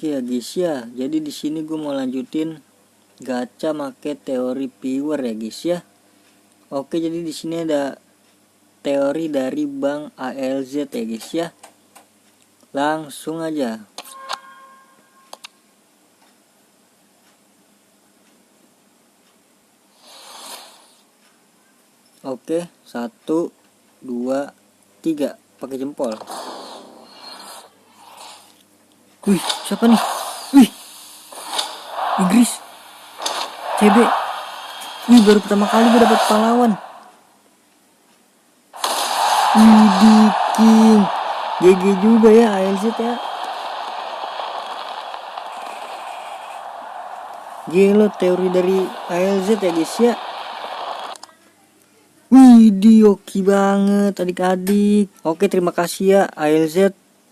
Oke ya guys ya, jadi di sini gue mau lanjutin gacha make teori viewer ya guys ya. Oke, jadi di sini ada teori dari Bank ALZ ya guys ya. Langsung aja. Oke, 1, 2, 3 pakai jempol. Wih, siapa nih? Wih, Inggris, CB. Wih, baru pertama kali gue dapat pahlawan. Wih, King. GG juga ya ALZ ya. Gila teori dari ALZ ya guys ya. Wih, oke banget adik-adik. Oke, terima kasih ya ALZ